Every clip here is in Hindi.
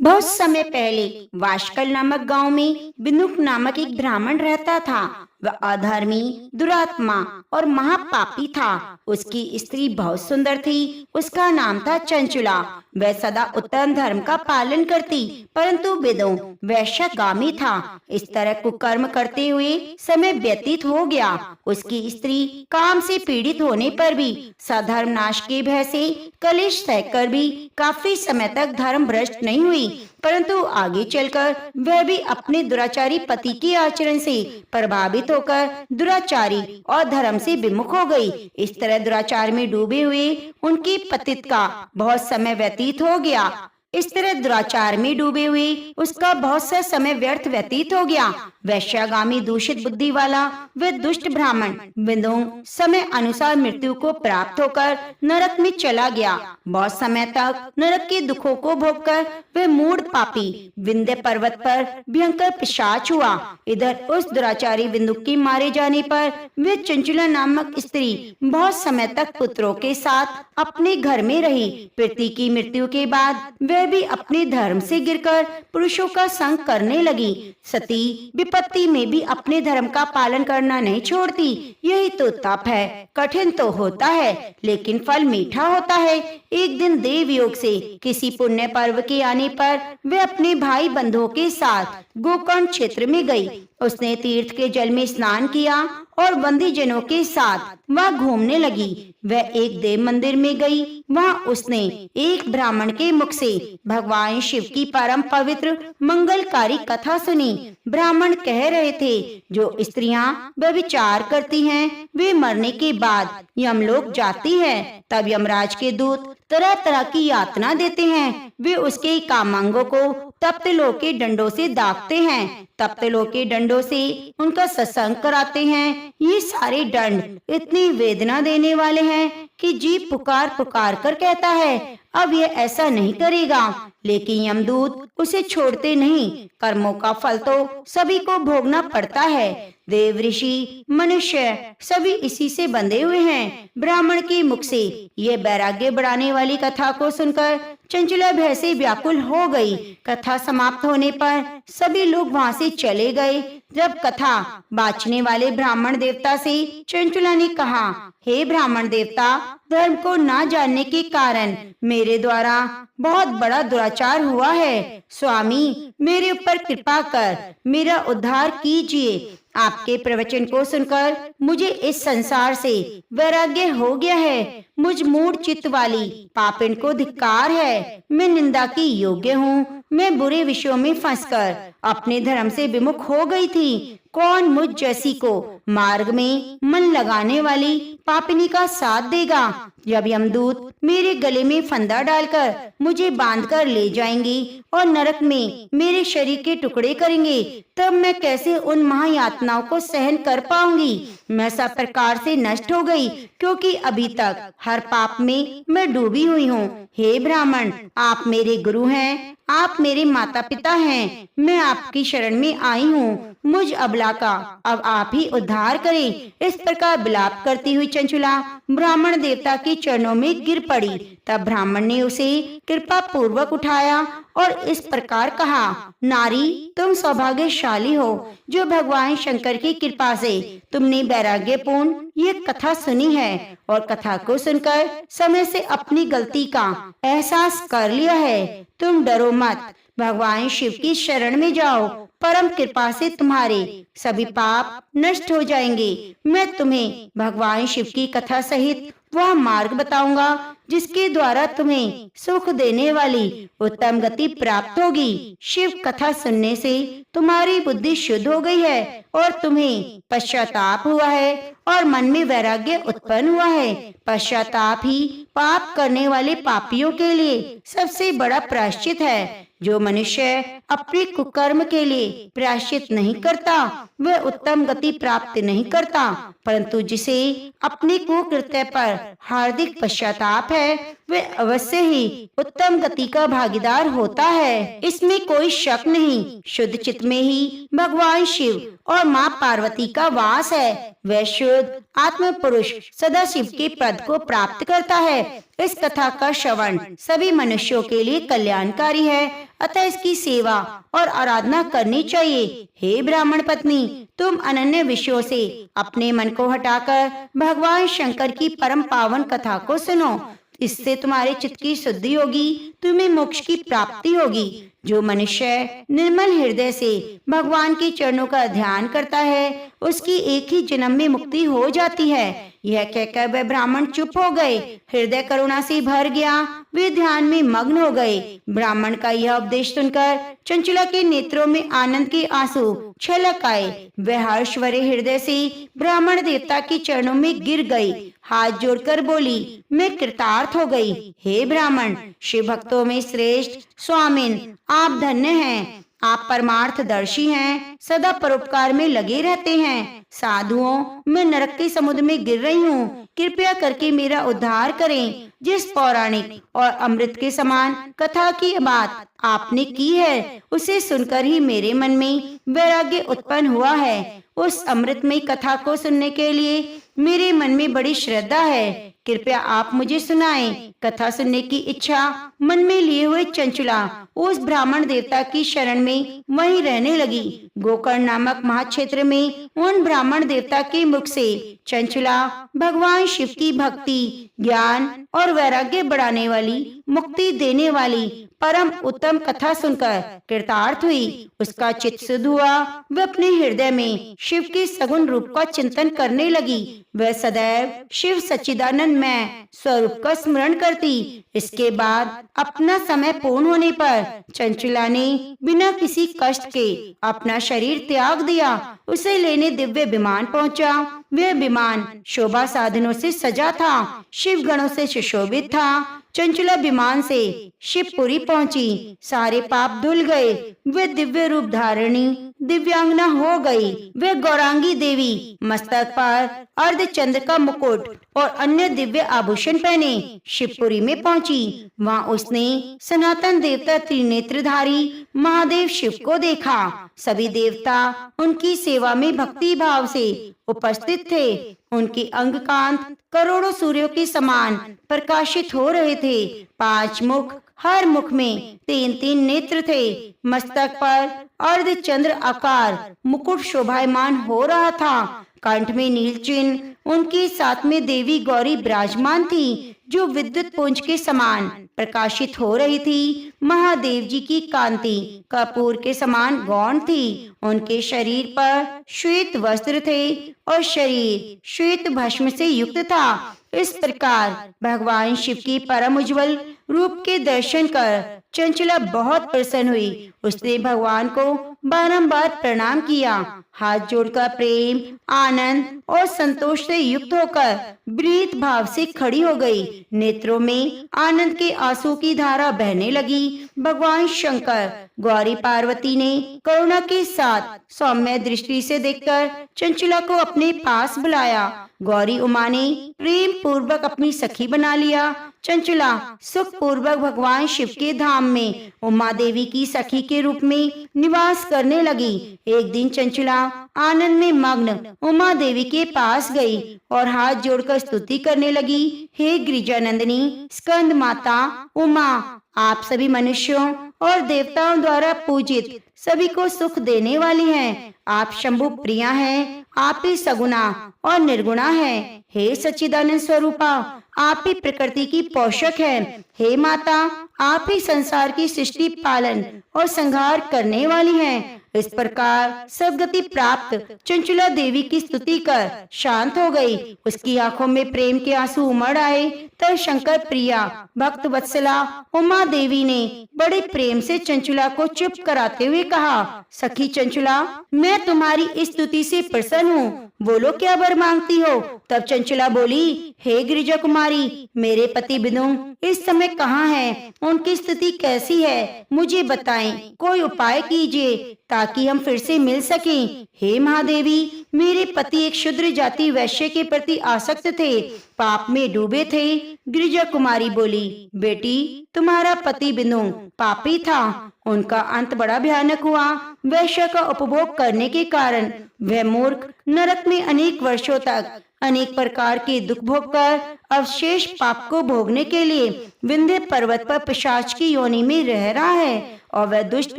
बहुत समय पहले वाशकल नामक गांव में बिनुक नामक एक ब्राह्मण रहता था। वह अधर्मी, दुरात्मा और महापापी था। उसकी स्त्री बहुत सुंदर थी। उसका नाम था चंचुला। वह सदा उत्तम धर्म का पालन करती, परंतु वेदों वैश्यगामी था। इस तरह कुकर्म करते हुए समय व्यतीत हो गया। उसकी स्त्री काम से पीड़ित होने पर भी सधर्म नाश के भय से कलेश सहकर भी काफी समय तक धर्म भ्रष्ट नहीं हुई, परंतु आगे चलकर वह भी अपने दुराचारी पति के आचरण से प्रभावित होकर दुराचारी और धर्म से विमुख हो गई। इस तरह दुराचार में डूबे हुए उनकी पतित का बहुत समय व्यतीत हो गया। इस तरह दुराचार में डूबे हुए उसका बहुत सा समय व्यर्थ व्यतीत हो गया। वैश्यागामी दूषित बुद्धि वाला वह दुष्ट ब्राह्मण विदों समय अनुसार मृत्यु को प्राप्त होकर नरक में चला गया। बहुत समय तक नरक के दुखों को भोगकर वह मूढ़ पापी विंध्य पर्वत पर भयंकर पिशाच हुआ। इधर उस दुराचारी विंदु के मारे जाने पर वह चंचुला नामक स्त्री बहुत समय तक पुत्रों के साथ अपने घर में रही। पति की मृत्यु के बाद वह भी अपने धर्म से गिरकर पुरुषों का संग करने लगी। सती विपत्ति में भी अपने धर्म का पालन करना नहीं छोड़ती। यही तो तप है। कठिन तो होता है, लेकिन फल मीठा होता है। एक दिन देव योग से किसी पुण्य पर्व के आने पर वह अपने भाई बंधुओं के साथ गोकर्ण क्षेत्र में गई। उसने तीर्थ के जल में स्नान किया और बंदी जनों के साथ वह घूमने लगी। वह एक देव मंदिर में गई। वहाँ उसने एक ब्राह्मण के मुख से भगवान शिव की परम पवित्र मंगलकारी कथा सुनी। ब्राह्मण कह रहे थे, जो स्त्रियां व्यभिचार करती हैं वे मरने के बाद यमलोक जाती हैं। तब यमराज के दूत तरह तरह की यातना देते हैं। वे उसके कामांगों को तप्त लोक के डंडों से दागते हैं। तप्त लोक के डंडों से उनका सत्संग कराते हैं। ये सारे दंड इतनी वेदना देने वाले हैं कि जीव पुकार पुकार कर कहता है, अब यह ऐसा नहीं करेगा। लेकिन यमदूत उसे छोड़ते नहीं। कर्मों का फल तो सभी को भोगना पड़ता है। देव, ऋषि, मनुष्य सभी इसी से बंधे हुए हैं। ब्राह्मण के मुख से ये वैराग्य बढ़ाने वाली कथा को सुनकर चंचुला भय से व्याकुल हो गई। कथा समाप्त होने पर सभी लोग वहाँ से चले गए। जब कथा बाँचने वाले ब्राह्मण देवता से चंचुला ने कहा, हे ब्राह्मण देवता, धर्म को ना जानने के कारण मेरे द्वारा बहुत बड़ा दुराचार हुआ है। स्वामी, मेरे ऊपर कृपा कर मेरा उद्धार कीजिए। आपके प्रवचन को सुनकर मुझे इस संसार से वैराग्य हो गया है। मुझ मूढ़ चित्त वाली पापिन को धिक्कार है। मैं निंदा की योग्य हूँ। मैं बुरे विषयों में फंसकर अपने धर्म से विमुख हो गई थी। कौन मुझ जैसी को मार्ग में मन लगाने वाली पापिनी का साथ देगा? जब यमदूत मेरे गले में फंदा डालकर मुझे बांधकर ले जाएंगे और नरक में मेरे शरीर के टुकड़े करेंगे, तब मैं कैसे उन महायातनाओं को सहन कर पाऊंगी? मैं सब प्रकार से नष्ट हो गई, क्योंकि अभी तक हर पाप में मैं डूबी हुई हूँ। हे ब्राह्मण, आप मेरे गुरु हैं, आप मेरे माता पिता हैं। मैं आपकी शरण में आई हूँ। मुझ अबला का अब आप ही उद्धार करें। इस प्रकार विलाप करती हुई चंचुला ब्राह्मण देवता के चरणों में गिर पड़ी। तब ब्राह्मण ने उसे कृपा पूर्वक उठाया और इस प्रकार कहा, नारी, तुम सौभाग्यशाली हो, जो भगवान शंकर की कृपा से तुमने वैराग्यपूर्ण ये कथा सुनी है और कथा को सुनकर समय से अपनी गलती का एहसास कर लिया है। तुम डरो मत, भगवान शिव की शरण में जाओ। परम कृपा से तुम्हारे सभी पाप नष्ट हो जाएंगे। मैं तुम्हें भगवान शिव की कथा सहित वह मार्ग बताऊंगा जिसके द्वारा तुम्हें सुख देने वाली उत्तम गति प्राप्त होगी। शिव कथा सुनने से तुम्हारी बुद्धि शुद्ध हो गई है और तुम्हें पश्चाताप हुआ है और मन में वैराग्य उत्पन्न हुआ है। पश्चाताप ही पाप करने वाले पापियों के लिए सबसे बड़ा प्रायश्चित है। जो मनुष्य अपने कुकर्म के लिए प्रायश्चित नहीं करता, वह उत्तम गति प्राप्त नहीं करता, परंतु जिसे अपने कुकृत्य पर हार्दिक पश्चाताप है, वह अवश्य ही उत्तम गति का भागीदार होता है। इसमें कोई शक नहीं। शुद्ध चित्त में ही भगवान शिव और माँ पार्वती का वास है। वह शुद्ध आत्म पुरुष सदा शिव के पद को प्राप्त करता है। इस कथा का श्रवण सभी मनुष्यों के लिए कल्याणकारी है, अतः इसकी सेवा और आराधना करनी चाहिए। हे ब्राह्मण पत्नी, तुम अनन्य विषयों से अपने मन को हटाकर भगवान शंकर की परम पावन कथा को सुनो। इससे तुम्हारे चित्त की शुद्धि होगी, तुम्हें मोक्ष की प्राप्ति होगी। जो मनुष्य निर्मल हृदय से भगवान के चरणों का ध्यान करता है, उसकी एक ही जन्म में मुक्ति हो जाती है। यह कहकर वह ब्राह्मण चुप हो गए। हृदय करुणा से भर गया, वे ध्यान में मग्न हो गए। ब्राह्मण का यह उपदेश सुनकर चंचला के नेत्रों में आनंद के आंसू छलक आए। वह हर्ष भरे हृदय से ब्राह्मण देवता के चरणों में गिर गई, हाथ जोड़कर बोली, मैं कृतार्थ हो गई। हे ब्राह्मण, शिव भक्तों में श्रेष्ठ स्वामिन, आप धन्य हैं। आप परमार्थदर्शी हैं, सदा परोपकार में लगे रहते हैं। साधुओं, मैं नरक के समुद्र में गिर रही हूँ, कृपया करके मेरा उद्धार करें। जिस पौराणिक और अमृत के समान कथा की बात आपने की है, उसे सुनकर ही मेरे मन में वैराग्य उत्पन्न हुआ है। उस अमृतमयी कथा को सुनने के लिए मेरे मन में बड़ी श्रद्धा है। कृपया आप मुझे सुनाएं। कथा सुनने की इच्छा मन में लिए हुए चंचला उस ब्राह्मण देवता की शरण में वहीं रहने लगी। गोकर्ण नामक महाक्षेत्र में उन ब्राह्मण देवता के मुख से चंचला भगवान शिव की भक्ति, ज्ञान और वैराग्य बढ़ाने वाली, मुक्ति देने वाली परम उत्तम कथा सुनकर कृतार्थ हुई। उसका चित्त शुद्ध हुआ। वह अपने हृदय में शिव के सगुण रूप का चिंतन करने लगी। वह सदैव शिव सच्चिदानंद में स्वरूप का स्मरण करती। इसके बाद अपना समय पूर्ण होने पर चंचला ने बिना किसी कष्ट के अपना शरीर त्याग दिया। उसे लेने दिव्य विमान पहुंचा। वह विमान शोभा साधनों से सजा था, शिव गणों से सुशोभित था। चंचला विमान से शिवपुरी पहुंची। सारे पाप धुल गए। वे दिव्य रूप धारणी दिव्यांगना हो गई। वे गौरांगी देवी मस्तक पर अर्धचंद्र का मुकुट और अन्य दिव्य आभूषण पहने शिवपुरी में पहुंची। वहां उसने सनातन देवता त्रिनेत्रधारी महादेव शिव को देखा। सभी देवता उनकी सेवा में भक्ति भाव से उपस्थित थे। उनके अंग कांत करोड़ों सूर्यों के समान प्रकाशित हो रहे थे। 5 मुख, हर मुख में 3-3 नेत्र थे। मस्तक पर अर्धचंद्र आकार मुकुट शोभायमान हो रहा था। कंठ में नील चिन्ह। उनके साथ में देवी गौरी विराजमान थी, जो विद्युत पुंज के समान प्रकाशित हो रही थी। महादेव जी की कांति कपूर के समान गौण थी। उनके शरीर पर श्वेत वस्त्र थे और शरीर श्वेत भस्म से युक्त था। इस प्रकार भगवान शिव की परम उज्जवल रूप के दर्शन कर चंचला बहुत प्रसन्न हुई। उसने भगवान को बारंबार प्रणाम किया। हाथ जोड़कर प्रेम, आनंद और संतोष से युक्त होकर विनीत भाव से खड़ी हो गई। नेत्रों में आनंद के आंसू की धारा बहने लगी। भगवान शंकर, गौरी पार्वती ने करुणा के साथ सौम्य दृष्टि से देखकर चंचला को अपने पास बुलाया। गौरी उमा ने प्रेम पूर्वक अपनी सखी बना लिया। चंचला सुख पूर्वक भगवान शिव के धाम में उमा देवी की सखी के रूप में निवास करने लगी। एक दिन चंचला आनंद में मग्न उमा देवी के पास गई और हाथ जोड़कर स्तुति करने लगी। हे गिरिजानंदिनी, स्कंद माता उमा, आप सभी मनुष्यों और देवताओं द्वारा पूजित, सभी को सुख देने वाली हैं। आप शंभु प्रिया हैं। आप ही सगुणा और निर्गुणा हैं। हे सच्चिदानंद स्वरूपा, आप ही प्रकृति की पोषक हैं। हे माता, आप ही संसार की सृष्टि, पालन और संहार करने वाली हैं। इस प्रकार सदगति प्राप्त चंचला देवी की स्तुति कर शांत हो गई। उसकी आंखों में प्रेम के आंसू उमड़ आए। तब शंकर प्रिया भक्त वत्सला उमा देवी ने बड़े प्रेम से चंचला को चुप कराते हुए कहा, सखी चंचला, मैं तुम्हारी इस स्तुति से प्रसन्न हूँ। बोलो, क्या वर मांगती हो? तब चंचला बोली, हे गिरिजा कुमारी, मेरे पति बिदुंग इस समय कहाँ हैं? उनकी स्थिति कैसी है? मुझे बताएं। कोई उपाय कीजिए ताकि हम फिर से मिल सकें। हे महादेवी, मेरे पति एक शूद्र जाति वैश्य के प्रति आसक्त थे, पाप में डूबे थे। गिरिजा कुमारी बोली, बेटी, तुम्हारा पति बिदुंग पापी था। उनका अंत बड़ा भयानक हुआ। वैश्य का उपभोग करने के कारण वह मूर्ख नरक में अनेक वर्षों तक अनेक प्रकार के दुख भोग कर अवशेष पाप को भोगने के लिए विंध्य पर्वत पर पिशाच की योनि में रह रहा है। और वह दुष्ट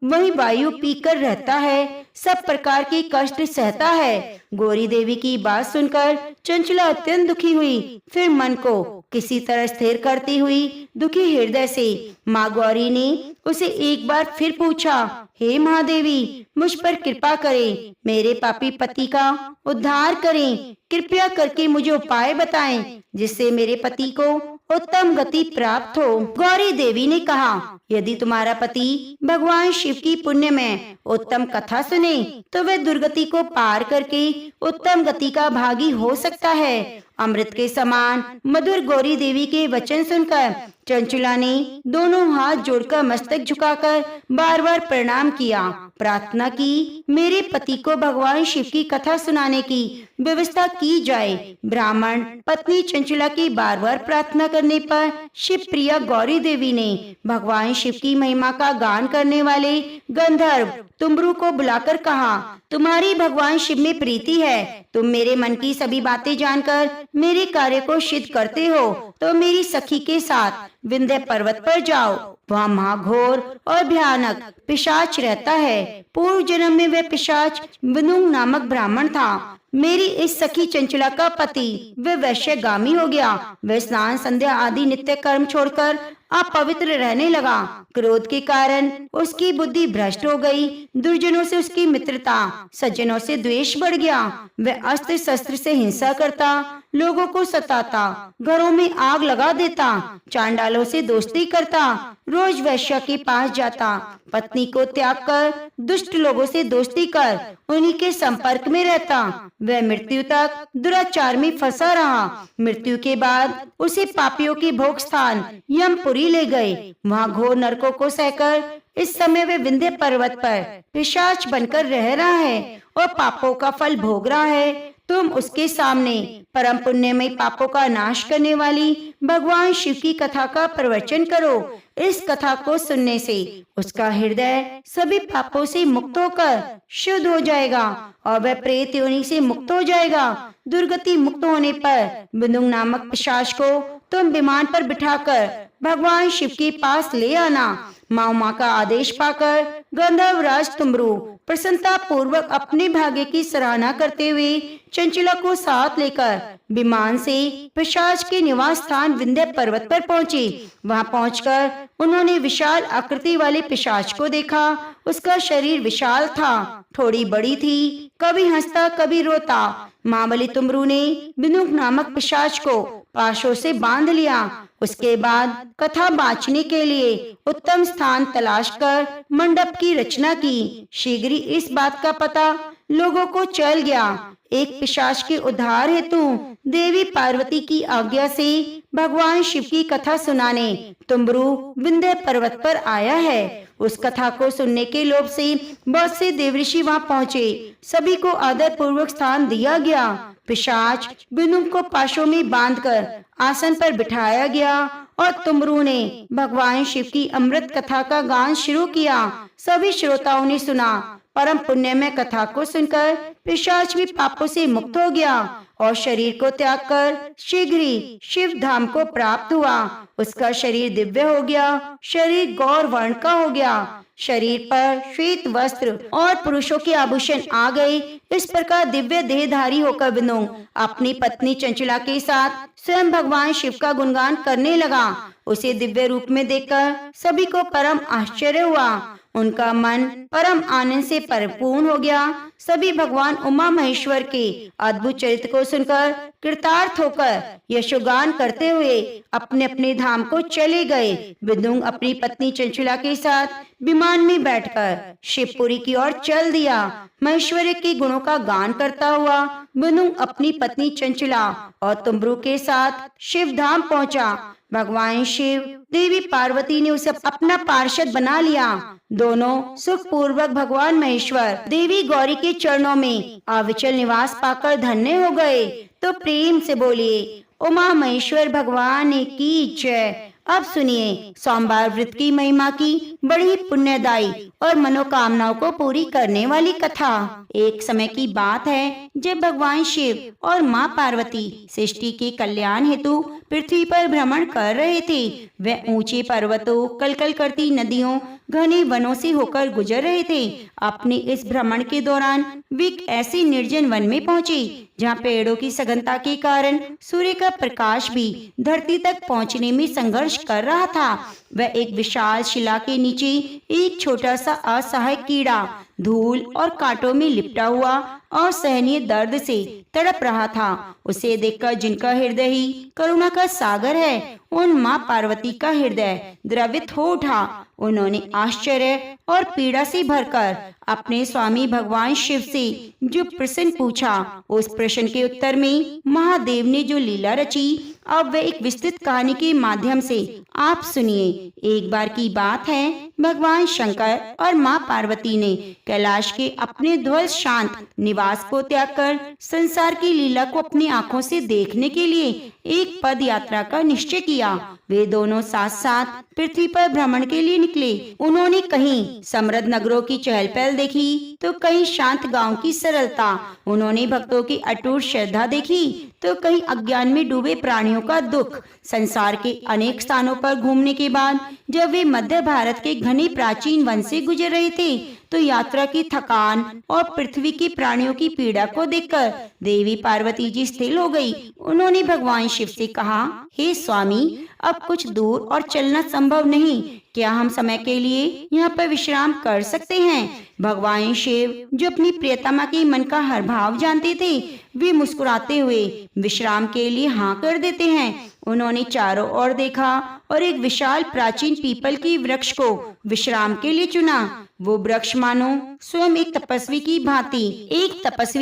वही वायु पीकर रहता है, सब प्रकार के कष्ट सहता है। गौरी देवी की बात सुनकर चंचला अत्यंत दुखी हुई। फिर मन को किसी तरह स्थिर करती हुई दुखी हृदय से माँ गौरी ने उसे एक बार फिर पूछा, हे महादेवी, मुझ पर कृपा करें, मेरे पापी पति का उद्धार करें, कृपया करके मुझे उपाय बताएं जिससे मेरे पति को उत्तम गति प्राप्त हो। गौरी देवी ने कहा, यदि तुम्हारा पति भगवान शिव की पुण्य में उत्तम कथा सुने तो वह दुर्गति को पार करके उत्तम गति का भागी हो सकता है। अमृत के समान मधुर गौरी देवी के वचन सुनकर चंचला ने दोनों हाथ जोड़कर मस्तक झुकाकर बार बार प्रणाम किया, प्रार्थना की मेरे पति को भगवान शिव की कथा सुनाने की व्यवस्था की जाए। ब्राह्मण पत्नी चंचला की बार बार प्रार्थना करने पर शिव प्रिया गौरी देवी ने भगवान शिव की महिमा का गान करने वाले गंधर्व तुम्बरू को बुलाकर कहा, तुम्हारी भगवान शिव में प्रीति है, तुम मेरे मन की सभी बातें जानकर मेरे कार्य को सिद्ध करते हो, तो मेरी सखी के साथ विंध्य पर्वत पर जाओ। वहाँ महाघोर और भयानक पिशाच रहता है। पूर्व जन्म में वह पिशाच विनुंग नामक ब्राह्मण था। मेरी इस सखी चंचला का पति वह वैश्यगामी हो गया। वह स्नान संध्या आदि नित्य कर्म छोड़कर अपवित्र रहने लगा। क्रोध के कारण उसकी बुद्धि भ्रष्ट हो गई। दुर्जनों से उसकी मित्रता, सज्जनों से द्वेष बढ़ गया। वह अस्त्र शस्त्र से हिंसा करता, लोगों को सताता, घरों में आग लगा देता, चांडालों से दोस्ती करता, रोज वैश्य के पास जाता, पत्नी को त्याग कर दुष्ट लोगों से दोस्ती कर उन्हीं के संपर्क में रहता। वह मृत्यु तक दुराचार में फंसा रहा। मृत्यु के बाद उसे पापियों की भोग स्थान यमपुरी ले गए। वहाँ घोर नरकों को सहकर इस समय वे विंध्य पर्वत पर पिशाच बनकर रह रहा है और पापों का फल भोग रहा है। तुम उसके सामने परम पुण्य में पापों का नाश करने वाली भगवान शिव की कथा का प्रवचन करो। इस कथा को सुनने से उसका हृदय सभी पापों से मुक्त होकर शुद्ध हो जाएगा और वह प्रेत योनि से मुक्त हो जाएगा। दुर्गति मुक्त होने पर बिंदुंग नामक पिशाच को तुम विमान पर बिठाकर भगवान शिव के पास ले आना। माँ का आदेश पाकर गंधर्व राज तुम्बरू प्रसन्नता पूर्वक अपने भाग्य की सराहना करते हुए चंचला को साथ लेकर विमान से पिशाच के निवास स्थान विंध्य पर्वत पर पहुंचे। वहां पहुंचकर उन्होंने विशाल आकृति वाले पिशाच को देखा। उसका शरीर विशाल था, थोड़ी बड़ी थी, कभी हंसता कभी रोता। महाबली तुम्बरू ने बिनुक नामक पिशाच को पाशों से बांध लिया। उसके बाद कथा बाँचने के लिए उत्तम स्थान तलाश कर मंडप की रचना की। शीघ्र ही इस बात का पता लोगों को चल गया। एक पिशाच के उद्धार हेतु देवी पार्वती की आज्ञा से भगवान शिव की कथा सुनाने तुम्बरू विंध्य पर्वत पर आया है। उस कथा को सुनने के लोभ से बहुत से देवऋषि वहां पहुंचे। सभी को आदर पूर्वक स्थान दिया गया। पिशाच बिनुक को पाशों में बांधकर आसन पर बिठाया गया और तुम्बरू ने भगवान शिव की अमृत कथा का गान शुरू किया। सभी श्रोताओं ने सुना। परम पुण्य में कथा को सुनकर पिशाच भी पापों से मुक्त हो गया और शरीर को त्याग कर शीघ्र ही शिव धाम को प्राप्त हुआ। उसका शरीर दिव्य हो गया, शरीर गौर वर्ण का हो गया। शरीर पर श्वेत वस्त्र और पुरुषों के आभूषण आ गए। इस प्रकार दिव्य देहधारी होकर बिनुंग अपनी पत्नी चंचला के साथ स्वयं भगवान शिव का गुणगान करने लगा। उसे दिव्य रूप में देखकर सभी को परम आश्चर्य हुआ। उनका मन परम आनंद से परिपूर्ण हो गया। सभी भगवान उमा महेश्वर के अद्भुत चरित्र को सुनकर कृतार्थ होकर यशोगान करते हुए अपने अपने धाम को चले गए। बिंदुंग अपनी पत्नी चंचला के साथ विमान में बैठकर शिवपुरी की ओर चल दिया। महेश्वरी के गुणों का गान करता हुआ बिंदुंग अपनी पत्नी चंचला और तुम्बरू के साथ शिव धाम पहुंचा। भगवान शिव देवी पार्वती ने उसे अपना पार्षद बना लिया। दोनों सुख पूर्वक भगवान महेश्वर देवी गौरी के चरणों में अविचल निवास पाकर धन्य हो गए। तो प्रेम से बोलिए उमा महेश्वर भगवान की जय। अब सुनिए सोमवार व्रत की महिमा की बड़ी पुण्यदायी और मनोकामनाओं को पूरी करने वाली कथा। एक समय की बात है जब भगवान शिव और माँ पार्वती सृष्टि के कल्याण हेतु पृथ्वी पर भ्रमण कर रहे थे। वे ऊंचे पर्वतों, कलकल करती नदियों, घने वनों से होकर गुजर रहे थे। अपने इस भ्रमण के दौरान वे एक ऐसे निर्जन वन में पहुंचे जहां पेड़ों की सघनता के कारण सूर्य का प्रकाश भी धरती तक पहुंचने में संघर्ष कर रहा था। वह एक विशाल शिला के नीचे एक छोटा सा असहाय कीड़ा धूल और कांटों में लिपटा हुआ असहनीय दर्द से तड़प रहा था। उसे देखकर जिनका हृदय ही करुणा का सागर है, उन माँ पार्वती का हृदय द्रवित हो उठा। उन्होंने आश्चर्य और पीड़ा से भरकर अपने स्वामी भगवान शिव से जो प्रश्न पूछा, उस प्रश्न के उत्तर में महादेव ने जो लीला रची, अब वह एक विस्तृत कहानी के माध्यम से आप सुनिए। एक बार की बात है, भगवान शंकर और माँ पार्वती ने कैलाश के अपने ध्वज शांत निवास को त्याग कर संसार की लीला को अपनी आंखों से देखने के लिए एक पद यात्रा का निश्चय किया। वे दोनों साथ साथ पृथ्वी पर भ्रमण के लिए निकले। उन्होंने कहीं समृद्ध नगरों की चहल पहल देखी तो कहीं शांत गांव की सरलता, उन्होंने भक्तों की अटूट श्रद्धा देखी तो कहीं अज्ञान में डूबे प्राणियों का दुख। संसार के अनेक स्थानों पर घूमने के बाद जब वे मध्य भारत के घने प्राचीन वन से गुजर रहे थे तो यात्रा की थकान और पृथ्वी के प्राणियों की पीड़ा को देखकर देवी पार्वती जी स्थिर हो गई। उन्होंने भगवान शिव से कहा, हे स्वामी, अब कुछ दूर और चलना संभव नहीं, क्या हम समय के लिए यहाँ पर विश्राम कर सकते हैं? भगवान शिव जो अपनी प्रियतमा के मन का हर भाव जानते थे, वे मुस्कुराते हुए विश्राम के लिए हाँ कर देते हैं। उन्होंने चारों ओर देखा और एक विशाल प्राचीन पीपल की वृक्ष को विश्राम के लिए चुना। वो वृक्ष मानो स्वयं एक तपस्वी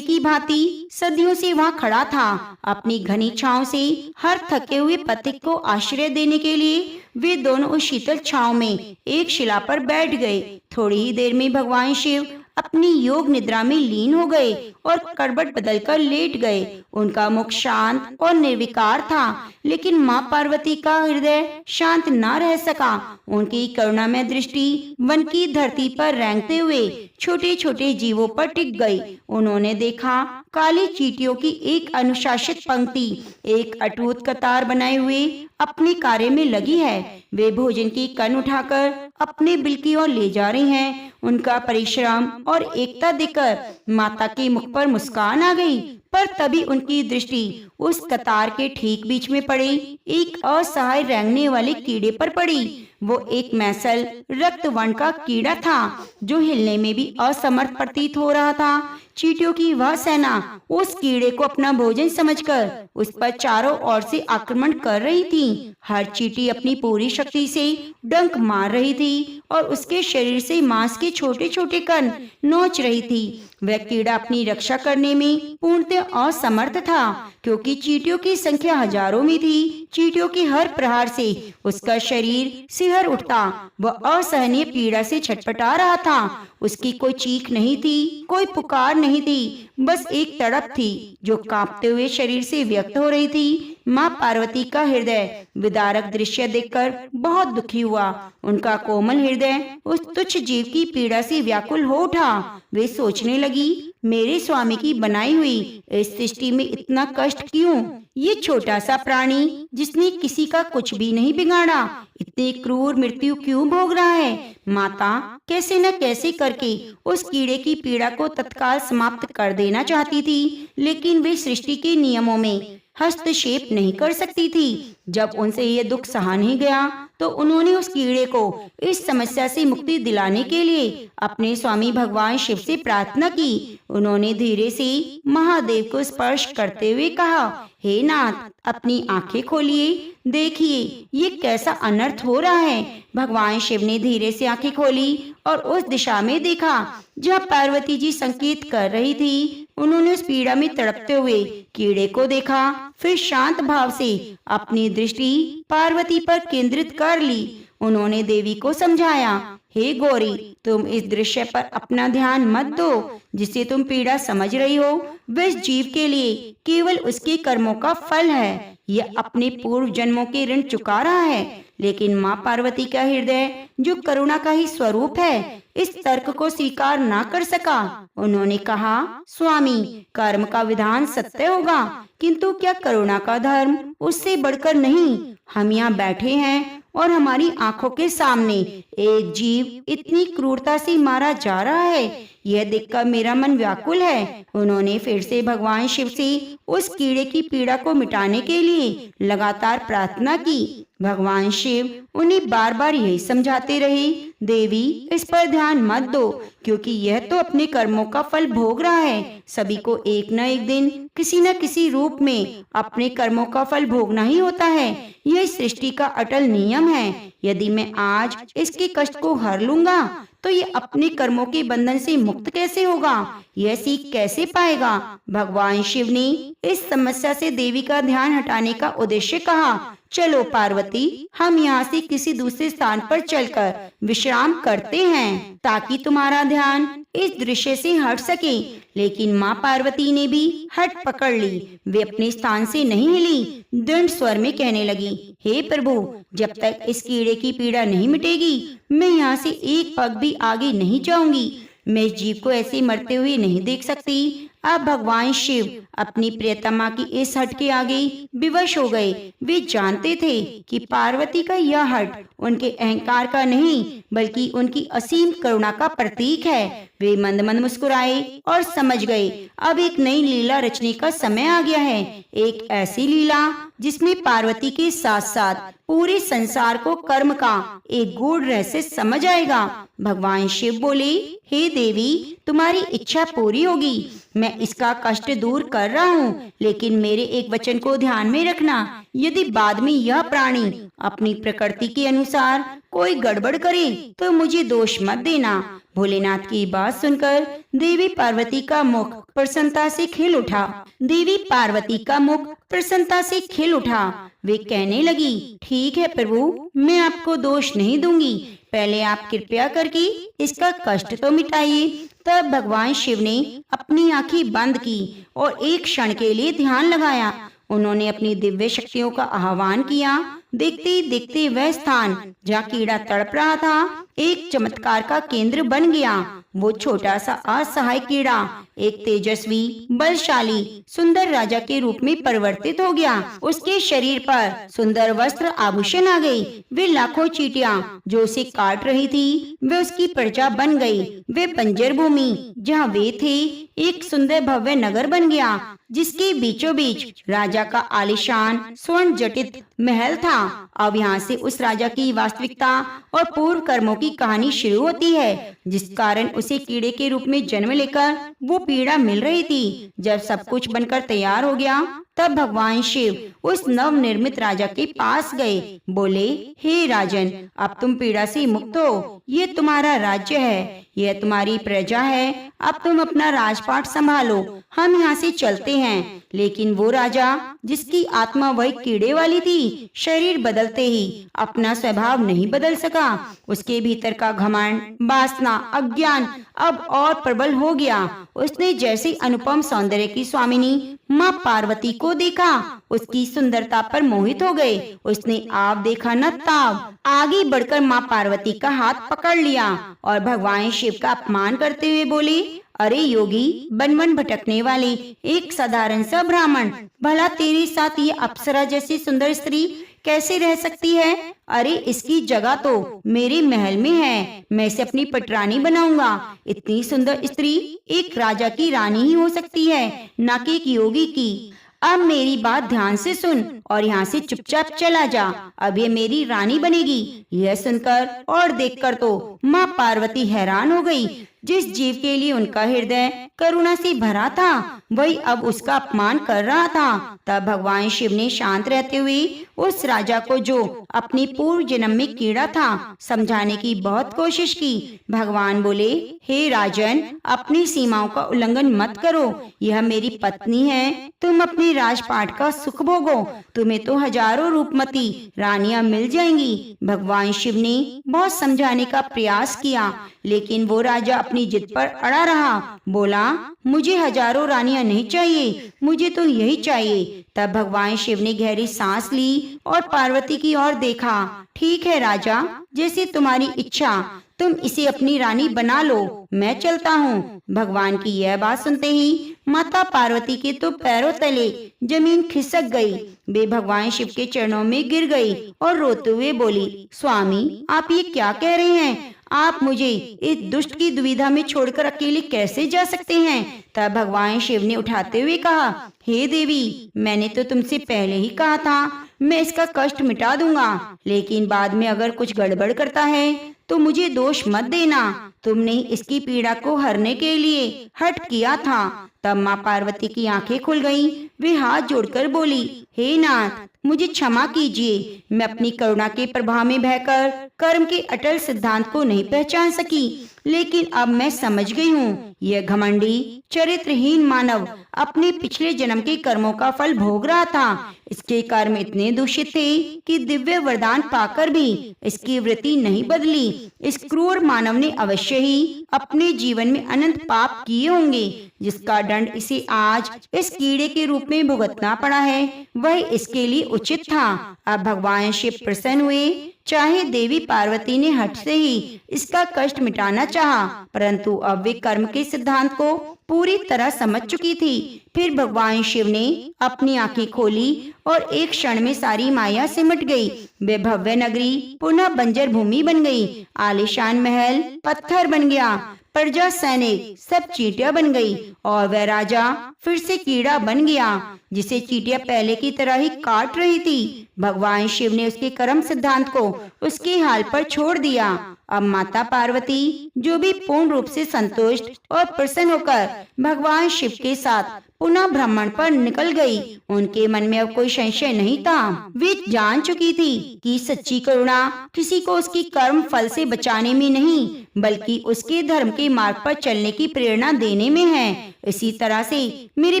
की भांति सदियों से वहाँ खड़ा था। अपनी घनी छांव से हर थके हुए पथिक को आश्रय देने के लिए वे दोनों उस शीतल छांव में एक शिला पर बैठ गए। थोड़ी ही देर में भगवान शिव अपनी योग निद्रा में लीन हो गए और करवट बदलकर लेट गए। उनका मुख शांत और निर्विकार था, लेकिन माँ पार्वती का हृदय शांत न रह सका। उनकी करुणामय दृष्टि वन की धरती पर रेंगते हुए छोटे छोटे जीवों पर टिक गई। उन्होंने देखा काली चींटियों की एक अनुशासित पंक्ति एक अटूट कतार बनाए हुए अपने कार्य में लगी है। वे भोजन की कण उठाकर अपने बिल की ओर ले जा रही हैं। उनका परिश्रम और एकता देखकर माता के मुख पर मुस्कान आ गई, पर तभी उनकी दृष्टि उस कतार के ठीक बीच में पड़े एक असहाय रेंगने वाले कीड़े पर पड़ी। वो एक मैसल रक्त वर्ण का कीड़ा था जो हिलने में भी असमर्थ प्रतीत हो रहा था। चींटियों की वह सेना उस कीड़े को अपना भोजन समझकर उस पर चारों ओर से आक्रमण कर रही थी। हर चींटी अपनी पूरी शक्ति से डंक मार रही थी और उसके शरीर से मांस के छोटे छोटे कण नोच रही थी। वह कीड़ा अपनी रक्षा करने में पूर्णतः असमर्थ था, क्योंकि चींटियों की संख्या हजारों में थी। चींटियों के हर प्रहार से उसका शरीर सिहर उठता। वह असहनीय पीड़ा से छटपटा रहा था। उसकी कोई चीख नहीं थी, कोई पुकार नहीं थी, बस एक तड़प थी जो कांपते हुए शरीर से व्यक्त हो रही थी। माँ पार्वती का हृदय विदारक दृश्य देखकर बहुत दुखी हुआ। उनका कोमल हृदय उस तुच्छ जीव की पीड़ा से व्याकुल हो उठा। वे सोचने लगी, मेरे स्वामी की बनाई हुई इस सृष्टि में इतना कष्ट क्यों? ये छोटा सा प्राणी जिसने किसी का कुछ भी नहीं बिगाड़ा, इतनी क्रूर मृत्यु क्यों भोग रहा है? माता कैसे न कैसे करके उस कीड़े की पीड़ा को तत्काल समाप्त कर देना चाहती थी, लेकिन वे सृष्टि के नियमों में हस्तक्षेप नहीं कर सकती थी। जब उनसे ये दुख सहा नहीं गया तो उन्होंने उस कीड़े को इस समस्या से मुक्ति दिलाने के लिए अपने स्वामी भगवान शिव से प्रार्थना की। उन्होंने धीरे से महादेव को स्पर्श करते हुए कहा, हे नाथ, अपनी आंखें खोलिए, देखिए ये कैसा अनर्थ हो रहा है। भगवान शिव ने धीरे से आंखें खोली और उस दिशा में देखा जहाँ पार्वती जी संकेत कर रही थी। उन्होंने उस पीड़ा में तड़पते हुए कीड़े को देखा, फिर शांत भाव से अपनी दृष्टि पार्वती पर केंद्रित कर ली। उन्होंने देवी को समझाया, हे गौरी, तुम इस दृश्य पर अपना ध्यान मत दो। जिसे तुम पीड़ा समझ रही हो वह इस जीव के लिए केवल उसके कर्मों का फल है। यह अपने पूर्व जन्मों के ऋण चुका रहा है। लेकिन माँ पार्वती का हृदय, जो करुणा का ही स्वरूप है, इस तर्क को स्वीकार ना कर सका। उन्होंने कहा, स्वामी, कर्म का विधान सत्य होगा, किंतु क्या करुणा का धर्म उससे बढ़कर नहीं? हम यहाँ बैठे हैं और हमारी आंखों के सामने एक जीव इतनी क्रूरता से मारा जा रहा है, यह देखकर मेरा मन व्याकुल है। उन्होंने फिर से भगवान शिव से उस कीड़े की पीड़ा को मिटाने के लिए लगातार प्रार्थना की। भगवान शिव उन्हें बार बार यही समझाते रहे, देवी, इस पर ध्यान मत दो, क्योंकि यह तो अपने कर्मों का फल भोग रहा है। सभी को एक न एक दिन किसी न किसी रूप में अपने कर्मों का फल भोगना ही होता है। यह सृष्टि का अटल नियम है। यदि मैं आज इसके कष्ट को हर लूंगा तो ये अपने कर्मों के बंधन से मुक्त कैसे होगा? यह सीख कैसे पाएगा? भगवान शिव ने इस समस्या से देवी का ध्यान हटाने का उद्देश्य कहा, चलो पार्वती, हम यहाँ से किसी दूसरे स्थान पर चलकर विश्राम करते हैं, ताकि तुम्हारा ध्यान इस दृश्य से हट सके। लेकिन माँ पार्वती ने भी हट पकड़ ली। वे अपने स्थान से नहीं हिली। दृढ़ स्वर में कहने लगी, हे प्रभु, जब तक इस कीड़े की पीड़ा नहीं मिटेगी, मैं यहाँ से एक पग भी आगे नहीं जाऊंगी। मैं इस जीव को ऐसे मरते हुए नहीं देख सकती। अब भगवान शिव अपनी प्रियतमा की इस हट के आगे विवश हो गए। वे जानते थे कि पार्वती का यह हट उनके अहंकार का नहीं, बल्कि उनकी असीम करुणा का प्रतीक है। वे मंद मंद मुस्कुराए और समझ गए, अब एक नई लीला रचने का समय आ गया है। एक ऐसी लीला जिसमें पार्वती के साथ साथ पूरे संसार को कर्म का एक गूढ़ रहस्य समझ आएगा। भगवान शिव बोले, हे देवी, तुम्हारी इच्छा पूरी होगी। मैं इसका कष्ट दूर कर रहा हूँ, लेकिन मेरे एक वचन को ध्यान में रखना। यदि बाद में यह प्राणी अपनी प्रकृति के अनुसार कोई गड़बड़ करे तो मुझे दोष मत देना। भोलेनाथ की बात सुनकर देवी पार्वती का मुख प्रसन्नता से खिल उठा। देवी पार्वती का मुख प्रसन्नता से खिल उठा। वे कहने लगी, ठीक है प्रभु, मैं आपको दोष नहीं दूंगी। पहले आप कृपया करके इसका कष्ट तो मिटाइए। तब भगवान शिव ने अपनी आंखें बंद की और एक क्षण के लिए ध्यान लगाया। उन्होंने अपनी दिव्य शक्तियों का आह्वान किया। देखते ही देखते वह स्थान जहाँ कीड़ा तड़प रहा था, एक चमत्कार का केंद्र बन गया। वो छोटा सा असहाय कीड़ा एक तेजस्वी, बलशाली, सुंदर राजा के रूप में परिवर्तित हो गया। उसके शरीर पर सुंदर वस्त्र आभूषण आ गए। वे लाखों चींटियां जो उसे काट रही थी, वे उसकी प्रजा बन गई। वे बंजर भूमि जहाँ वे थे, एक सुंदर भव्य नगर बन गया, जिसके बीचों बीच राजा का आलीशान स्वर्ण जटित महल था। अब यहाँ से उस राजा की वास्तविकता और पूर्व कर्मों की कहानी शुरू होती है, जिस कारण उसे कीड़े के रूप में जन्म लेकर वो पीड़ा मिल रही थी। जब सब कुछ बनकर तैयार हो गया, तब भगवान शिव उस नव निर्मित राजा के पास गए। बोले, हे राजन, अब तुम पीड़ा से मुक्त हो। ये तुम्हारा राज्य है, यह तुम्हारी प्रजा है। अब तुम अपना राजपाट संभालो, हम यहाँ से चलते हैं। लेकिन वो राजा, जिसकी आत्मा वही कीड़े वाली थी, शरीर बदलते ही अपना स्वभाव नहीं बदल सका। उसके भीतर का घमंड, वासना, अज्ञान अब और प्रबल हो गया। उसने जैसे अनुपम सौंदर्य की स्वामिनी माँ पार्वती को देखा, उसकी सुंदरता पर मोहित हो गए। उसने आप देखा न ताब आगे बढ़कर माँ पार्वती का हाथ पकड़ लिया और भगवान शिव का अपमान करते हुए बोले, अरे योगी, वन वन भटकने वाले एक साधारण सा ब्राह्मण, भला तेरे साथ ये अप्सरा जैसी सुंदर स्त्री कैसे रह सकती है? अरे इसकी जगह तो मेरे महल में है, मैं इसे अपनी पटरानी बनाऊंगा। इतनी सुंदर स्त्री एक राजा की रानी ही हो सकती है, न कि एक योगी की। अब मेरी बात ध्यान से सुन और यहाँ से चुपचाप चला जा। अब ये मेरी रानी बनेगी। यह सुनकर और देखकर तो माँ पार्वती हैरान हो गई। जिस जीव के लिए उनका हृदय करुणा से भरा था, वही अब उसका अपमान कर रहा था। तब भगवान शिव ने शांत रहते हुए उस राजा को, जो अपनी पूर्व जन्म में कीड़ा था, समझाने की बहुत कोशिश की। भगवान बोले, हे राजन, अपनी सीमाओं का उल्लंघन मत करो। यह मेरी पत्नी है, तुम अपने राजपाट का सुख भोगो। तुम्हें तो हजारों रूपमती रानियां मिल जाएंगी। भगवान शिव ने बहुत समझाने का प्रयास किया, लेकिन वो राजा अपनी जिद पर अड़ा रहा। बोला, मुझे हजारों रानियां नहीं चाहिए, मुझे तो यही चाहिए। तब भगवान शिव ने गहरी सांस ली और पार्वती की ओर देखा। ठीक है राजा, जैसे तुम्हारी इच्छा, तुम इसे अपनी रानी बना लो, मैं चलता हूँ। भगवान की यह बात सुनते ही माता पार्वती के तो पैरों तले जमीन खिसक गई। वे भगवान शिव के चरणों में गिर गई और रोते हुए बोली, स्वामी, आप ये क्या कह रहे हैं? आप मुझे इस दुष्ट की दुविधा में छोड़कर अकेले कैसे जा सकते हैं? तब भगवान शिव ने उठाते हुए कहा, हे देवी, मैंने तो तुमसे पहले ही कहा था मैं इसका कष्ट मिटा दूंगा, लेकिन बाद में अगर कुछ गड़बड़ करता है तो मुझे दोष मत देना। तुमने इसकी पीड़ा को हरने के लिए हठ किया था। तब माँ पार्वती की आंखें खुल गईं। वे हाथ जोड़कर बोली, हे नाथ, मुझे क्षमा कीजिए, मैं अपनी करुणा के प्रभाव में बहकर कर्म के अटल सिद्धांत को नहीं पहचान सकी, लेकिन अब मैं समझ गई हूँ, यह घमंडी चरित्रहीन मानव अपने पिछले जन्म के कर्मों का फल भोग रहा था। इसके कर्म इतने दूषित थे कि दिव्य वरदान पाकर भी इसकी वृत्ति नहीं बदली। इस क्रूर मानव ने अवश्य ही अपने जीवन में अनंत पाप किए होंगे, जिसका दंड इसे आज इस कीड़े के रूप में भुगतना पड़ा है, वह इसके लिए उचित था। अब भगवान शिव प्रसन्न हुए। चाहे देवी पार्वती ने हठ से ही इसका कष्ट मिटाना चाहा, परंतु अब वे कर्म के सिद्धांत को पूरी तरह समझ चुकी थी। फिर भगवान शिव ने अपनी आंखें खोली और एक क्षण में सारी माया सिमट गई। वे भव्य नगरी पुनः बंजर भूमि बन गई। आलीशान महल पत्थर बन गया, प्रजा सैनिक सब चींटियां बन गई और वह राजा फिर से कीड़ा बन गया, जिसे चींटियां पहले की तरह ही काट रही थी। भगवान शिव ने उसके कर्म सिद्धांत को उसके हाल पर छोड़ दिया। अब माता पार्वती, जो भी पूर्ण रूप से संतुष्ट और प्रसन्न होकर भगवान शिव के साथ पुनः भ्रमण पर निकल गई। उनके मन में अब कोई संशय नहीं था। वे जान चुकी थी कि सच्ची करुणा किसी को उसकी कर्म फल से बचाने में नहीं, बल्कि उसके धर्म के मार्ग पर चलने की प्रेरणा देने में है। इसी तरह से मेरे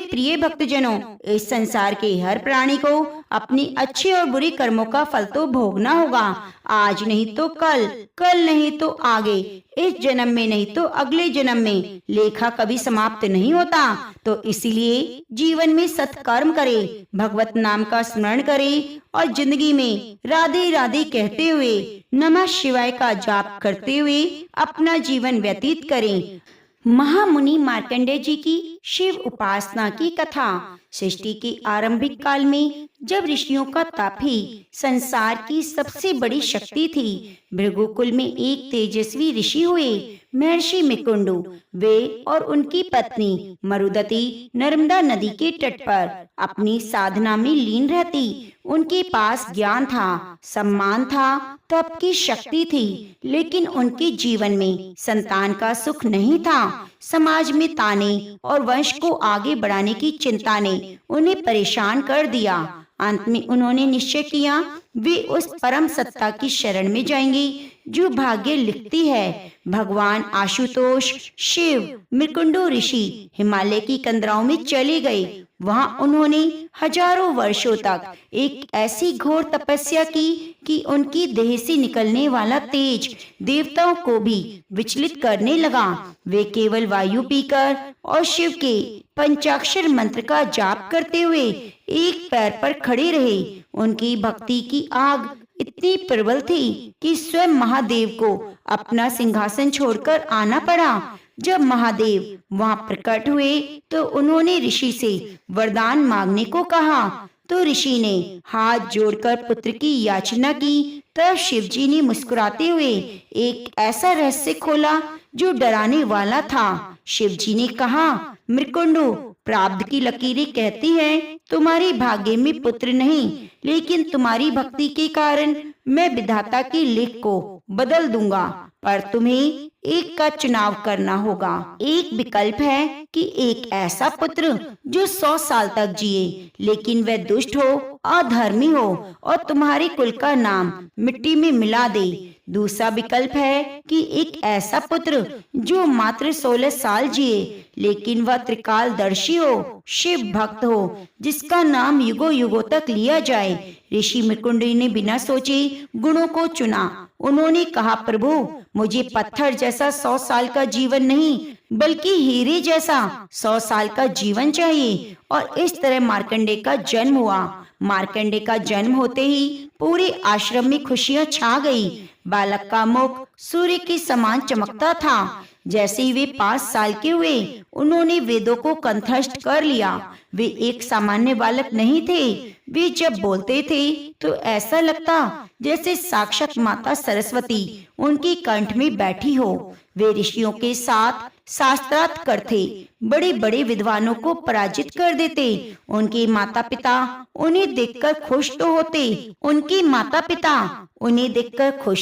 प्रिय भक्तजनों, इस संसार के हर प्राणी को अपनी अच्छे और बुरे कर्मों का फल तो भोगना होगा। आज नहीं तो कल, कल नहीं तो आगे, इस जन्म में नहीं तो अगले जन्म में। लेखा कभी समाप्त नहीं होता, तो इसीलिए जीवन में सत्कर्म करे, भगवत नाम का स्मरण करे और जिंदगी में राधे राधे कहते हुए, नमः शिवाय का जाप करते हुए अपना जीवन व्यतीत करें। महामुनि मार्कंडेय जी की शिव उपासना की कथा। सृष्टि के आरंभिक काल में जब ऋषियों का तप ही संसार की सबसे बड़ी शक्ति थी, भृगुकुल में एक तेजस्वी ऋषि हुए, महर्षि मुकुंडु। वे और उनकी पत्नी मरुदती नर्मदा नदी के तट पर अपनी साधना में लीन रहती। उनके पास ज्ञान था, सम्मान था, तप की शक्ति थी, लेकिन उनके जीवन में संतान का सुख नहीं था। समाज में ताने और वंश को आगे बढ़ाने की चिंता ने उन्हें परेशान कर दिया। अंत में उन्होंने निश्चय किया, वे उस परम सत्ता की शरण में जाएंगे जो भाग्य लिखती है। भगवान आशुतोष, शिव, मृकुंडो ऋषि हिमालय की कंदराओं में चले गए। वहां उन्होंने हजारों वर्षों तक एक ऐसी घोर तपस्या की कि उनकी देह से निकलने वाला तेज देवताओं को भी विचलित करने लगा। वे केवल वायु पीकर और शिव के पंचाक्षर मंत्र का जाप करते हुए एक पैर पर खड़े रहे। उनकी भक्ति की आग इतनी प्रबल थी कि स्वयं महादेव को अपना सिंहासन छोड़कर आना पड़ा। जब महादेव वहां प्रकट हुए तो उन्होंने ऋषि से वरदान मांगने को कहा, तो ऋषि ने हाथ जोड़कर पुत्र की याचना की। तब शिवजी ने मुस्कुराते हुए एक ऐसा रहस्य खोला जो डराने वाला था। शिवजी ने कहा, मृकुंडु, प्रारब्ध की लकीरें कहती हैं तुम्हारे भाग्य में पुत्र नहीं, लेकिन तुम्हारी भक्ति के कारण मैं विधाता के लेख को बदल दूंगा, पर तुम्हें एक का चुनाव करना होगा। एक विकल्प है कि एक ऐसा पुत्र जो 100 साल तक जिए, लेकिन वह दुष्ट हो, अधर्मी हो और तुम्हारे कुल का नाम मिट्टी में मिला दे। दूसरा विकल्प है कि एक ऐसा पुत्र जो मात्र 16 साल जिए, लेकिन वह त्रिकालदर्शी हो, शिव भक्त हो, जिसका नाम युगों युगों तक लिया जाए। ऋषि मृकुंडी ने बिना सोचे गुणों को चुना उन्होंने कहा, प्रभु मुझे पत्थर जैसा 100 साल का जीवन नहीं बल्कि हीरे जैसा 100 साल का जीवन चाहिए। और इस तरह मार्कंडे का जन्म हुआ। मार्कंडे का जन्म होते ही पूरे आश्रम में खुशियां छा गई। बालक का मुख सूर्य के समान चमकता था। जैसे ही वे 5 साल के हुए, उन्होंने वेदों को कंठस्थ कर लिया। वे एक सामान्य बालक नहीं थे। वे जब बोलते थे तो ऐसा लगता जैसे साक्षात माता सरस्वती उनकी कंठ में बैठी हो। वे ऋषियों के साथ शास्त्रार्थ करते, बड़े बड़े विद्वानों को पराजित कर देते। उनके माता पिता उन्हें देखकर खुश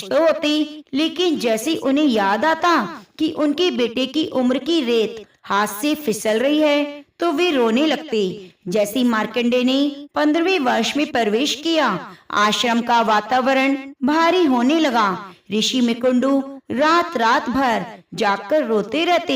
तो होते, लेकिन जैसे उन्हें याद आता कि उनके बेटे की उम्र की रेत हाथ से फिसल रही है तो वे रोने लगते। जैसे मार्कंडे ने 15वें वर्ष में प्रवेश किया, आश्रम का वातावरण भारी होने लगा। ऋषि मुकुंडू रात रात भर जागकर रोते रहते।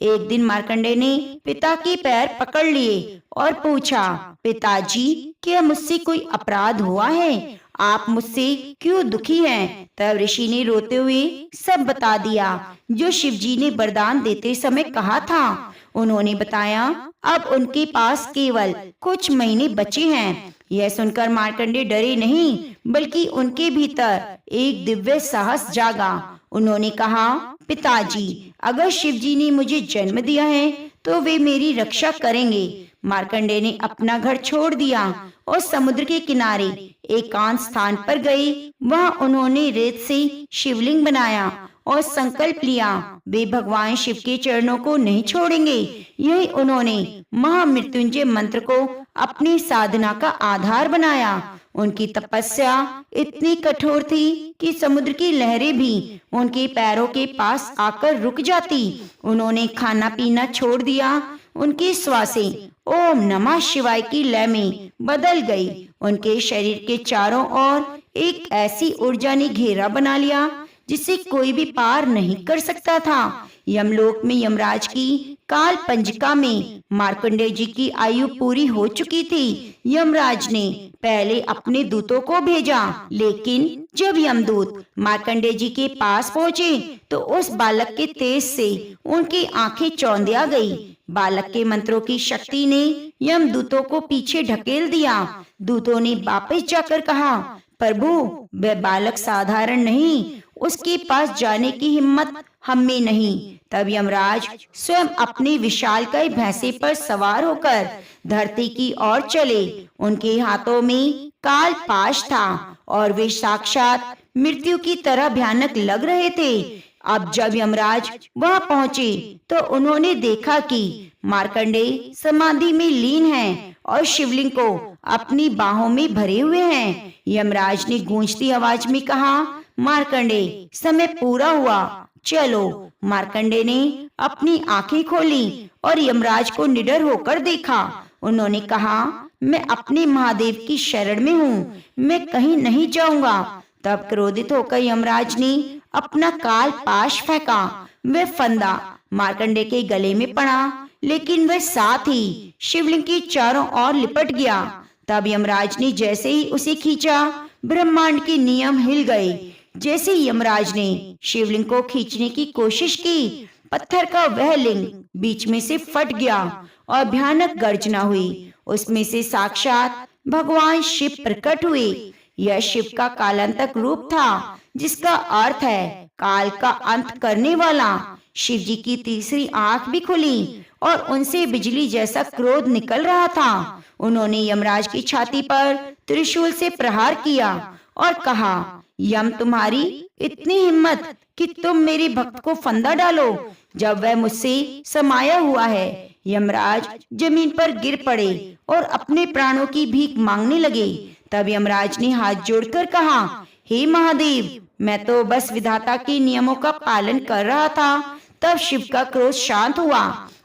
एक दिन मार्कंडे ने पिता के पैर पकड़ लिए और पूछा, पिताजी क्या मुझसे कोई अपराध हुआ है? आप मुझसे क्यों दुखी हैं? तब ऋषि ने रोते हुए सब बता दिया जो शिवजी ने वरदान देते समय कहा था। उन्होंने बताया अब उनके पास केवल कुछ महीने बचे हैं। यह सुनकर मार्कंडे डरे नहीं बल्कि उनके भीतर एक दिव्य साहस जागा। उन्होंने कहा, पिताजी अगर शिवजी ने मुझे जन्म दिया है तो वे मेरी रक्षा करेंगे। मार्कंडे ने अपना घर छोड़ दिया और समुद्र के किनारे एकांत स्थान पर गए। वहां उन्होंने रेत से शिवलिंग बनाया और संकल्प लिया वे भगवान शिव के चरणों को नहीं छोड़ेंगे। यही उन्होंने महामृत्युंजय मंत्र को अपनी साधना का आधार बनाया। उनकी तपस्या इतनी कठोर थी कि समुद्र की लहरें भी उनके पैरों के पास आकर रुक जाती। उन्होंने खाना पीना छोड़ दिया। उनकी श्वासें ओम नमः शिवाय की लय में बदल गई। उनके शरीर के चारों ओर एक ऐसी ऊर्जा ने घेरा बना लिया जिसे कोई भी पार नहीं कर सकता था। यमलोक में यमराज की काल पंजिका में मार्कंडेय जी की आयु पूरी हो चुकी थी। यमराज ने पहले अपने दूतों को भेजा, लेकिन जब यमदूत मार्कंडेय जी के पास पहुँचे तो उस बालक के तेज से उनकी आंखें चौंधिया गई। बालक के मंत्रों की शक्ति ने यमदूतों को पीछे ढकेल दिया। दूतों ने वापस जाकर कहा, प्रभु वह बालक साधारण नहीं, उसके पास जाने की हिम्मत हम में नहीं। तब यमराज स्वयं अपने विशालकाय भैंसे पर सवार होकर धरती की ओर चले। उनके हाथों में काल पाश था और वे साक्षात मृत्यु की तरह भयानक लग रहे थे। अब जब यमराज वहां पहुंचे तो उन्होंने देखा कि मार्कंडेय समाधि में लीन हैं और शिवलिंग को अपनी बाहों में भरे हुए हैं। यमराज ने गूंजती आवाज में कहा, मार्कंडेय समय पूरा हुआ, चलो। मार्कंडेय ने अपनी आंखें खोली और यमराज को निडर होकर देखा। उन्होंने कहा, मैं अपने महादेव की शरण में हूँ, मैं कहीं नहीं जाऊंगा। तब क्रोधित होकर यमराज ने अपना काल पाश फेंका। वह फंदा मार्कंडेय के गले में पड़ा, लेकिन वह साथ ही शिवलिंग की चारों ओर लिपट गया। तब यमराज ने जैसे ही उसे खींचा, ब्रह्मांड के नियम हिल गए। जैसे यमराज ने शिवलिंग को खींचने की कोशिश की, पत्थर का वह लिंग बीच में से फट गया और भयानक गर्जना हुई। उसमें से साक्षात भगवान शिव प्रकट हुए। यह शिव का कालांतक रूप था, जिसका अर्थ है काल का अंत करने वाला। शिव जी की तीसरी आंख भी खुली और उनसे बिजली जैसा क्रोध निकल रहा था। उन्होंने यमराज की छाती पर त्रिशूल से प्रहार किया और कहा, यम तुम्हारी इतनी हिम्मत कि तुम मेरे भक्त को फंदा डालो जब वह मुझसे समाया हुआ है। यमराज जमीन पर गिर पड़े और अपने प्राणों की भीख मांगने लगे। तब यमराज ने हाथ जोड़कर कहा, हे महादेव, मैं तो बस विधाता के नियमों का पालन कर रहा था। तब शिव का क्रोध शांत हुआ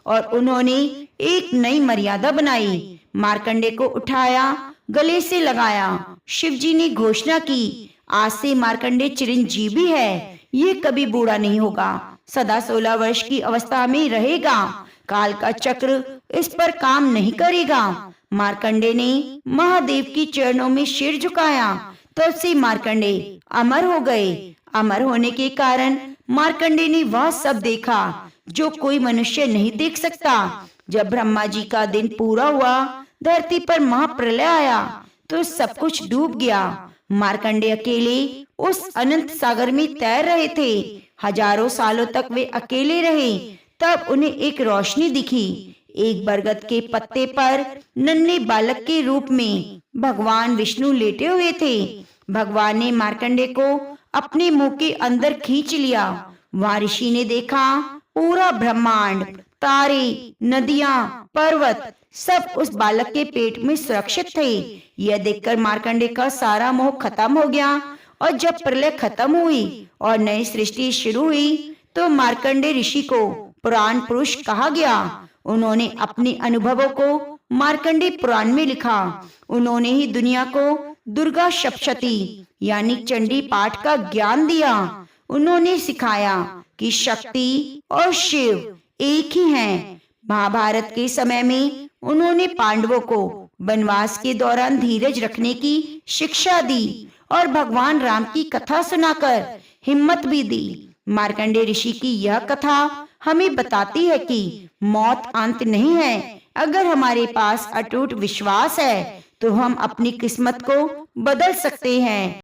और उन्होंने एक नई मर्यादा बनाई। मार्कंडेय को उठाया, गले से लगाया। शिव जी ने घोषणा की, आज से मार्कंडेय चिरंजीवी है, ये कभी बूढ़ा नहीं होगा, सदा 16 वर्ष की अवस्था में रहेगा। काल का चक्र इस पर काम नहीं करेगा। मार्कंडेय ने महादेव की चरणों में सिर झुकाया। तब से मार्कंडेय अमर हो गए। अमर होने के कारण मार्कंडे ने वह सब देखा जो कोई मनुष्य नहीं देख सकता। जब ब्रह्मा जी का दिन पूरा हुआ, धरती पर महाप्रलय आया तो सब कुछ डूब गया। मार्कंडे अकेले उस अनंत सागर में तैर रहे थे। हजारों सालों तक वे अकेले रहे। तब उन्हें एक रोशनी दिखी। एक बरगद के पत्ते पर नन्हे बालक के रूप में भगवान विष्णु लेटे हुए थे। भगवान ने मार्कंडे को अपने मुंह के अंदर खींच लिया। वहां ऋषि ने देखा पूरा ब्रह्मांड, तारे, नदियां, पर्वत सब उस बालक के पेट में सुरक्षित थे। यह देखकर मार्कंडे का सारा मोह खत्म हो गया। और जब प्रलय खत्म हुई और नई सृष्टि शुरू हुई तो मार्कंडे ऋषि को पुराण पुरुष कहा गया। उन्होंने अपने अनुभवों को मार्कंडे पुराण में लिखा। उन्होंने ही दुनिया को दुर्गा सप्तशती यानी चंडी पाठ का ज्ञान दिया। उन्होंने सिखाया कि शक्ति और शिव एक ही हैं। महाभारत के समय में उन्होंने पांडवों को वनवास के दौरान धीरज रखने की शिक्षा दी और भगवान राम की कथा सुनाकर हिम्मत भी दी। मार्कंडे ऋषि की यह कथा हमें बताती है कि मौत अंत नहीं है। अगर हमारे पास अटूट विश्वास है तो हम अपनी किस्मत को बदल सकते हैं।